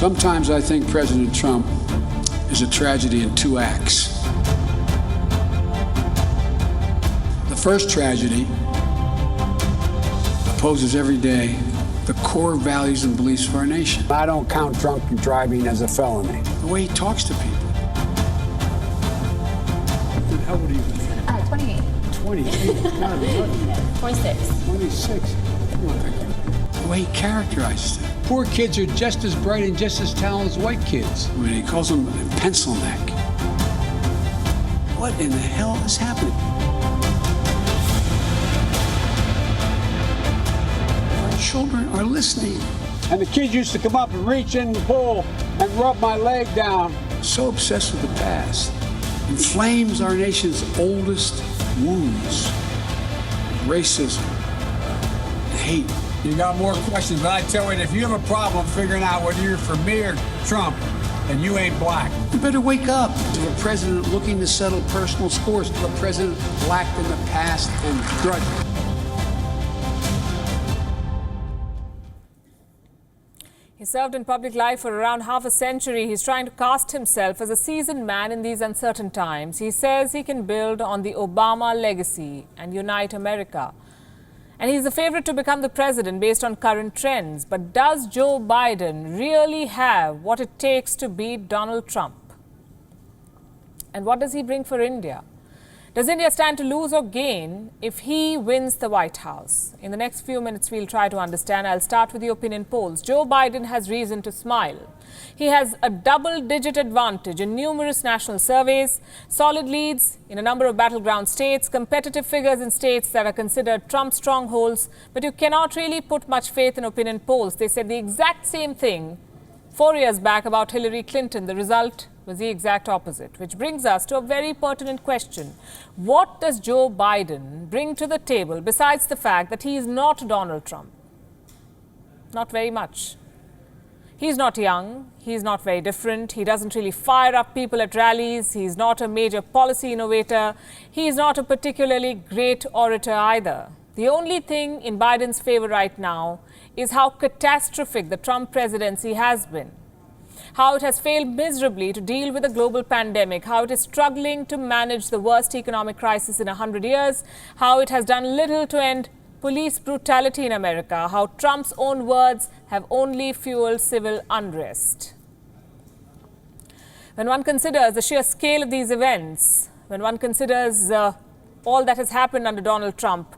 Sometimes I think President Trump is a tragedy in two acts. The first tragedy opposes every day the core values and beliefs of our nation. I don't count drunk driving as a felony. The way he talks to people. How old are you? 28. 28? Gotta be lucky. 26. 26. Come on, Victor. The way he characterizes them. Poor kids are just as bright and just as talented as white kids. I mean, he calls them a pencil neck. What in the hell is happening? Our children are listening. And the kids used to come up and reach in the pool and rub my leg down. So obsessed with the past. Inflames our nation's oldest wounds. Racism, hate. You got more questions, but I tell you, if you have a problem figuring out whether you're for me or Trump, then you ain't black. You better wake up to a president looking to settle personal scores, to a president lacked in the past and grudging. He served in public life for around half a century. He's trying to cast himself as a seasoned man in these uncertain times. He says he can build on the Obama legacy and unite America. And he's the favorite to become the president based on current trends. But does Joe Biden really have what it takes to beat Donald Trump? And what does he bring for India? Does India stand to lose or gain if he wins the White House? In the next few minutes, we'll try to understand. I'll start with the opinion polls. Joe Biden has reason to smile. He has a double-digit advantage in numerous national surveys, solid leads in a number of battleground states, competitive figures in states that are considered Trump strongholds. But you cannot really put much faith in opinion polls. They said the exact same thing 4 years back about Hillary Clinton. The result was the exact opposite, which brings us to a very pertinent question. What does Joe Biden bring to the table besides the fact that he is not Donald Trump? Not very much. He's not young, he's not very different, he doesn't really fire up people at rallies, he's not a major policy innovator, he's not a particularly great orator either. The only thing in Biden's favor right now is how catastrophic the Trump presidency has been. How it has failed miserably to deal with a global pandemic, how it is struggling to manage the worst economic crisis in 100 years, how it has done little to end police brutality in America, how Trump's own words have only fueled civil unrest. When one considers the sheer scale of these events, when one considers all that has happened under Donald Trump,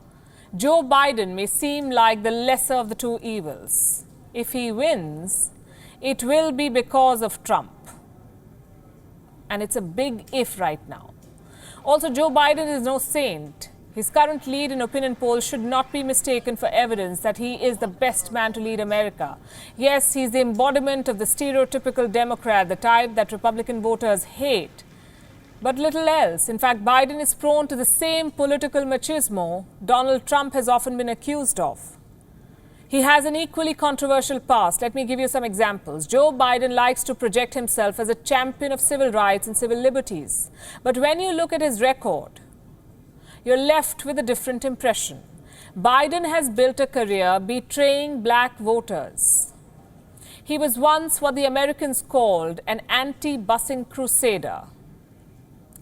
Joe Biden may seem like the lesser of the two evils. If he wins, it will be because of Trump. And it's a big if right now. Also, Joe Biden is no saint. His current lead in opinion polls should not be mistaken for evidence that he is the best man to lead America. Yes, he's the embodiment of the stereotypical Democrat, the type that Republican voters hate. But little else. In fact, Biden is prone to the same political machismo Donald Trump has often been accused of. He has an equally controversial past. Let me give you some examples. Joe Biden likes to project himself as a champion of civil rights and civil liberties. But when you look at his record, you're left with a different impression. Biden has built a career betraying black voters. He was once what the Americans called an anti-busing crusader.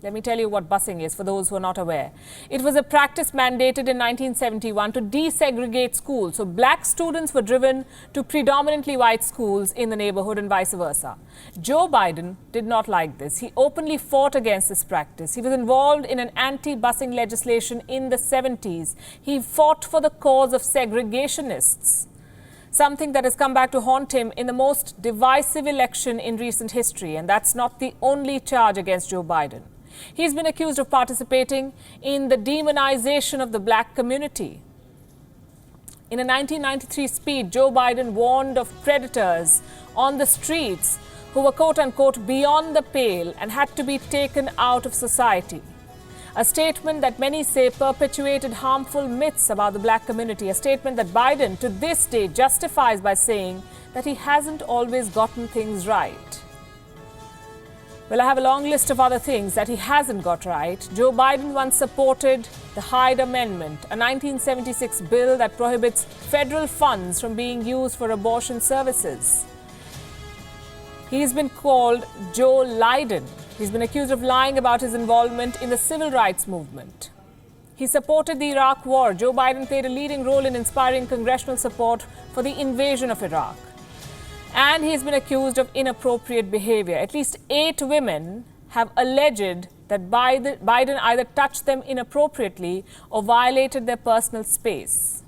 Let me tell you what busing is for those who are not aware. It was a practice mandated in 1971 to desegregate schools. So black students were driven to predominantly white schools in the neighborhood and vice versa. Joe Biden did not like this. He openly fought against this practice. He was involved in an anti-busing legislation in the 70s. He fought for the cause of segregationists, something that has come back to haunt him in the most divisive election in recent history. And that's not the only charge against Joe Biden. He's been accused of participating in the demonization of the black community. In a 1993 speech, Joe Biden warned of predators on the streets who were quote-unquote beyond the pale and had to be taken out of society. A statement that many say perpetuated harmful myths about the black community. A statement that Biden to this day justifies by saying that he hasn't always gotten things right. Well, I have a long list of other things that he hasn't got right. Joe Biden once supported the Hyde Amendment, a 1976 bill that prohibits federal funds from being used for abortion services. He's been called Joe Biden. He's been accused of lying about his involvement in the civil rights movement. He supported the Iraq War. Joe Biden played a leading role in inspiring congressional support for the invasion of Iraq. And he's been accused of inappropriate behavior. At least 8 women have alleged that Biden either touched them inappropriately or violated their personal space.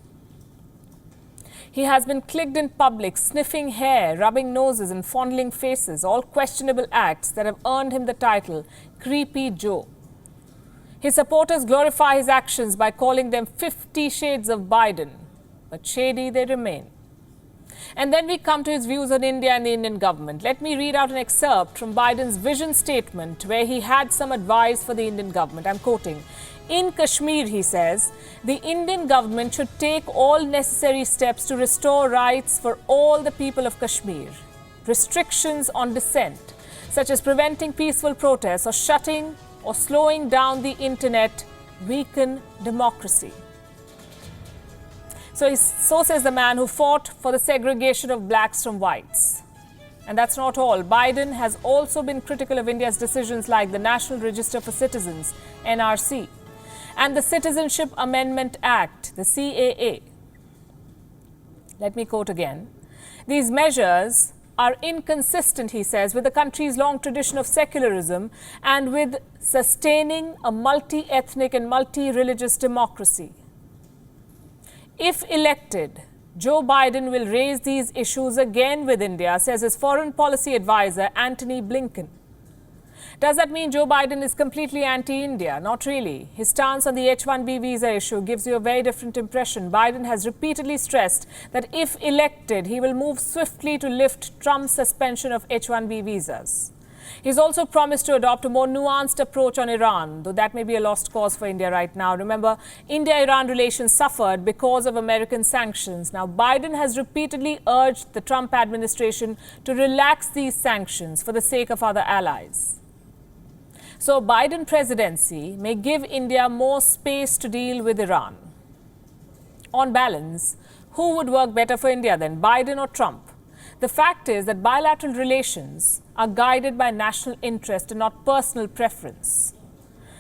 He has been clicked in public, sniffing hair, rubbing noses and fondling faces, all questionable acts that have earned him the title Creepy Joe. His supporters glorify his actions by calling them 50 Shades of Biden, but shady they remain. And then we come to his views on India and the Indian government. Let me read out an excerpt from Biden's vision statement where he had some advice for the Indian government. I'm quoting. In Kashmir, he says, the Indian government should take all necessary steps to restore rights for all the people of Kashmir. Restrictions on dissent, such as preventing peaceful protests or shutting or slowing down the internet, weaken democracy. So says the man who fought for the segregation of blacks from whites. And that's not all. Biden has also been critical of India's decisions like the National Register for Citizens, NRC, and the Citizenship Amendment Act, the CAA. Let me quote again. These measures are inconsistent, he says, with the country's long tradition of secularism and with sustaining a multi-ethnic and multi-religious democracy. If elected, Joe Biden will raise these issues again with India, says his foreign policy advisor, Antony Blinken. Does that mean Joe Biden is completely anti-India? Not really. His stance on the H-1B visa issue gives you a very different impression. Biden has repeatedly stressed that if elected, he will move swiftly to lift Trump's suspension of H-1B visas. He's also promised to adopt a more nuanced approach on Iran, though that may be a lost cause for India right now. Remember, India-Iran relations suffered because of American sanctions. Now, Biden has repeatedly urged the Trump administration to relax these sanctions for the sake of other allies. So, Biden presidency may give India more space to deal with Iran. On balance, who would work better for India then, Biden or Trump? The fact is that bilateral relations are guided by national interest and not personal preference.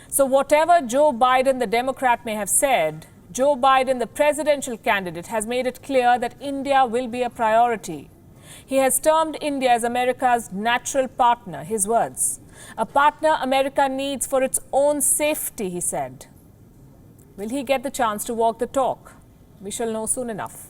So whatever Joe Biden, the Democrat, may have said, Joe Biden, the presidential candidate, has made it clear that India will be a priority. He has termed India as America's natural partner, his words. A partner America needs for its own safety, he said. Will he get the chance to walk the talk? We shall know soon enough.